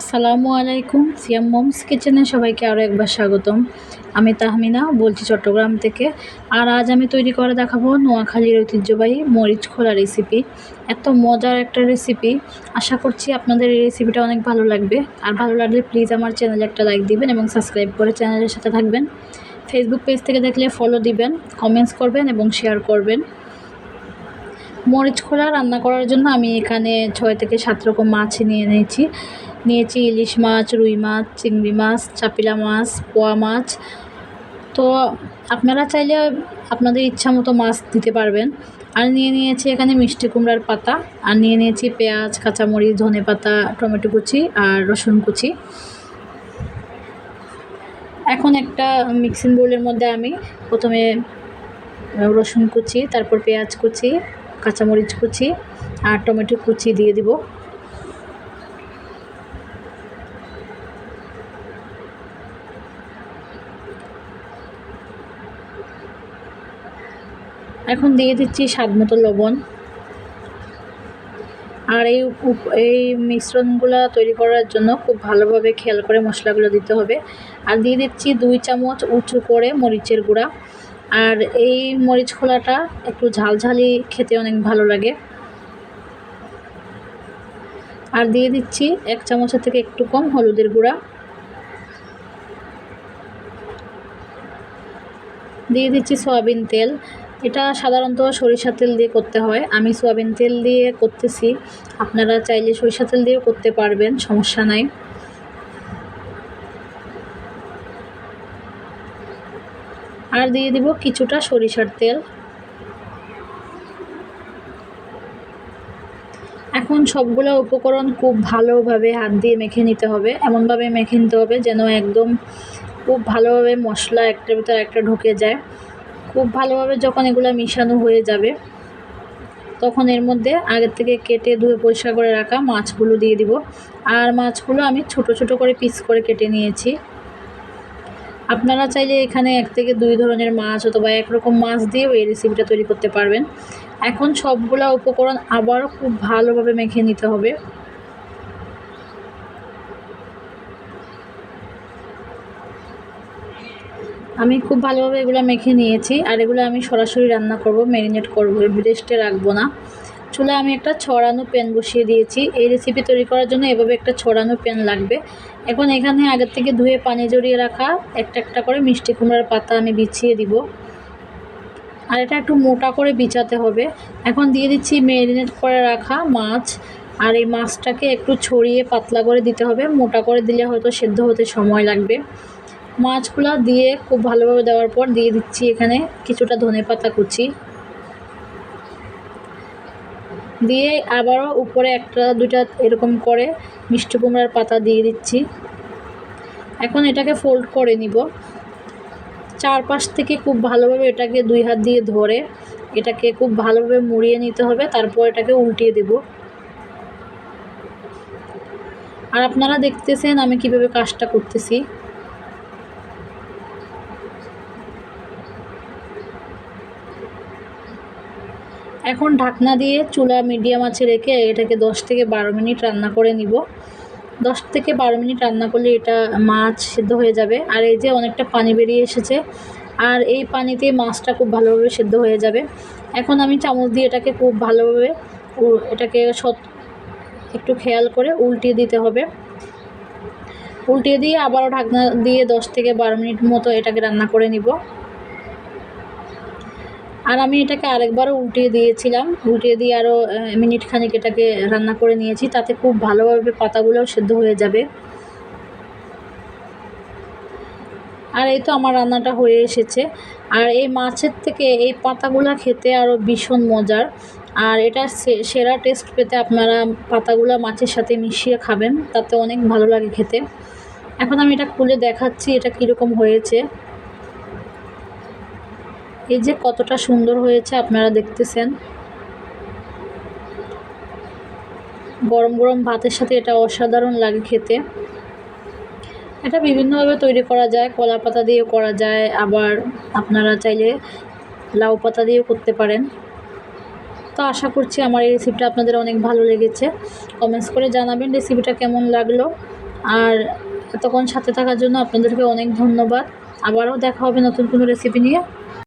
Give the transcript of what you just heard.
আসসালামু আলাইকুম। সিয়াম মমস কিচেনে সবাইকে আরও একবার স্বাগতম। আমি তাহমিনা বলছি চট্টগ্রাম থেকে। আর আজ আমি তৈরি করে দেখাবো নোয়াখালীর ঐতিহ্যবাহী মরিচ খোলা রেসিপি। এত মজার একটা রেসিপি, আশা করছি আপনাদের এই রেসিপিটা অনেক ভালো লাগবে। আর ভালো লাগলে প্লিজ আমার চ্যানেলে একটা লাইক দিবেন এবং সাবস্ক্রাইব করে চ্যানেলের সাথে থাকবেন। ফেসবুক পেজ থেকে দেখলে ফলো দিবেন, কমেন্টস করবেন এবং শেয়ার করবেন। মরিচ খোলা রান্না করার জন্য আমি এখানে 6 থেকে 7 রকম মাছ নিয়েছি ইলিশ মাছ, রুই মাছ, চিংড়ি মাছ, চাপিলা মাছ, পোয়া মাছ। তো আপনারা চাইলে আপনাদের ইচ্ছা মতো মাছ দিতে পারবেন। আর নিয়েছি এখানে মিষ্টি কুমড়ার পাতা, আর নিয়েছি পেঁয়াজ, কাঁচামরিচ, ধনেপাতা, টমেটো কুচি আর রসুন কুচি। এখন একটা মিক্সিং বোলের মধ্যে আমি প্রথমে রসুন কুচি, তারপর পেঁয়াজ কুচি, কাঁচামরিচ কুচি আর টমেটো কুচি দিয়ে দিব। এখন দিয়ে দিচ্ছি স্বাদ মতো লবণ। আর এই মিশ্রণগুলো তৈরি করার জন্য খুব ভালোভাবে খেয়াল করে মশলাগুলো দিতে হবে। আর দিয়ে দিচ্ছি 2 চামচ উঁচু করে মরিচের গুঁড়া। আর এই মরিচ খোলাটা একটু ঝালঝালি খেতে অনেক ভালো লাগে। আর দিয়ে দিচ্ছি 1 চামচের থেকে একটু কম হলুদের গুঁড়া। দিয়ে দিচ্ছি সয়াবিন তেল। এটা সাধারণত সরিষার তেল দিয়ে করতে হয়, আমি সয়াবিন তেল দিয়ে করতেছি। আপনারা চাইলে সরিষার তেল দিয়েও করতে পারবেন, সমস্যা নাই। আর দিয়ে দিব কিছুটা সরিষার তেল। এখন সবগুলো উপকরণ খুব ভালোভাবে হাত দিয়ে মেখে নিতে হবে, এমনভাবে মেখে নিতে হবে যেন একদম খুব ভালোভাবে মশলা একটার ভিতর একটা ঢুকে যায়। খুব ভালোভাবে যখন এগুলো মিশানো হয়ে যাবে, তখন এর মধ্যে আগের থেকে কেটে ধুয়ে পরিষ্কার করে রাখা মাছগুলো দিয়ে দিব। আর মাছগুলো আমি ছোট ছোট করে পিস করে কেটে নিয়েছি। আপনারা চাইলে এখানে 1 থেকে 2 ধরনের মাছ অথবা একরকম মাছ দিয়েও এই রেসিপিটা তৈরি করতে পারবেন। এখন সবগুলা উপকরণ আবারও খুব ভালোভাবে মেখে নিতে হবে। আমি খুব ভালোভাবে এগুলো মেখে নিয়েছি। আর এগুলো আমি সরাসরি রান্না করব, ম্যারিনেট করব, রেস্টে রাখবো না। চুলায় আমি একটা ছড়ানো প্যান বসিয়ে দিয়েছি। এই রেসিপি তৈরি করার জন্য এভাবে একটা ছড়ানো প্যান লাগবে। এখন এখানে আগের থেকে ধুয়ে পানি জড়িয়ে রাখা একটা একটা করে মিষ্টি কুমড়ার পাতা আমি বিছিয়ে দিব। আর এটা একটু মোটা করে বিছাতে হবে। এখন দিয়ে দিচ্ছি ম্যারিনেট করে রাখা মাছ। আর এই মাছটাকে একটু ছড়িয়ে পাতলা করে দিতে হবে, মোটা করে দিলে হয়তো সেদ্ধ হতে সময় লাগবে। মাছগুলো দিয়ে খুব ভালোভাবে দেওয়ার পর দিয়ে দিচ্ছি এখানে কিছুটা ধনেপাতা কুচি, দিয়ে আবারও উপরে 1-2টা এরকম করে মিষ্টি কুমড়ার পাতা দিয়ে দিচ্ছি। এখন এটাকে ফোল্ড করে নিব। চারপাশ থেকে খুব ভালোভাবে এটাকে 2 হাত দিয়ে ধরে এটাকে খুব ভালোভাবে মুড়িয়ে নিতে হবে, তারপর এটাকে উল্টিয়ে দেব। আর আপনারা দেখতেছেন আমি কিভাবে কাজটা করতেছি। এখন ঢাকনা দিয়ে চুলা মিডিয়াম আঁচে রেখে এটাকে 10 থেকে 12 মিনিট রান্না করে নিব। 10 থেকে 12 মিনিট রান্না করলে এটা মাছ সেদ্ধ হয়ে যাবে। আর এই যে অনেকটা পানি বেরিয়ে এসেছে, আর এই পানিতে মাছটা খুব ভালোভাবে সেদ্ধ হয়ে যাবে। এখন আমি চামচ দিয়ে এটাকে খুব ভালোভাবে এটাকে একটু খেয়াল করে উল্টিয়ে দিতে হবে। উল্টিয়ে দিয়ে আবারও ঢাকনা দিয়ে 10 থেকে 12 মিনিট মতো এটাকে রান্না করে নিব। আর আমি এটাকে আরেকবারও উল্টিয়ে দিয়েছিলাম, উল্টিয়ে দিয়ে আরও মিনিট খানিক এটাকে রান্না করে নিয়েছি, তাতে খুব ভালোভাবে পাতাগুলোও সেদ্ধ হয়ে যাবে। আর এই তো আমার রান্নাটা হয়ে এসেছে। আর এই মাছের থেকে এই পাতাগুলো খেতে আরও ভীষণ মজার। আর এটা সেরা টেস্ট পেতে আপনারা পাতাগুলো মাছের সাথে মিশিয়ে খাবেন, তাতে অনেক ভালো লাগে খেতে। এখন আমি এটা খুলে দেখাচ্ছি এটা কীরকম হয়েছে। এই যে কতটা সুন্দর হয়েছে আপনারা দেখতেছেন। গরম গরম ভাতের সাথে এটা অসাধারণ লাগে খেতে। এটা বিভিন্নভাবে তৈরি করা যায়, কলা পাতা দিয়েও করা যায়, আবার আপনারা চাইলে লাউ পাতা দিয়েও করতে পারেন। তো আশা করছি আমার এই রেসিপিটা আপনাদের অনেক ভালো লেগেছে। কমেন্টস করে জানাবেন রেসিপিটা কেমন লাগলো। আর এতক্ষণ সাথে থাকার জন্য আপনাদেরকে অনেক ধন্যবাদ। আবারও দেখা হবে নতুন কোনো রেসিপি নিয়ে।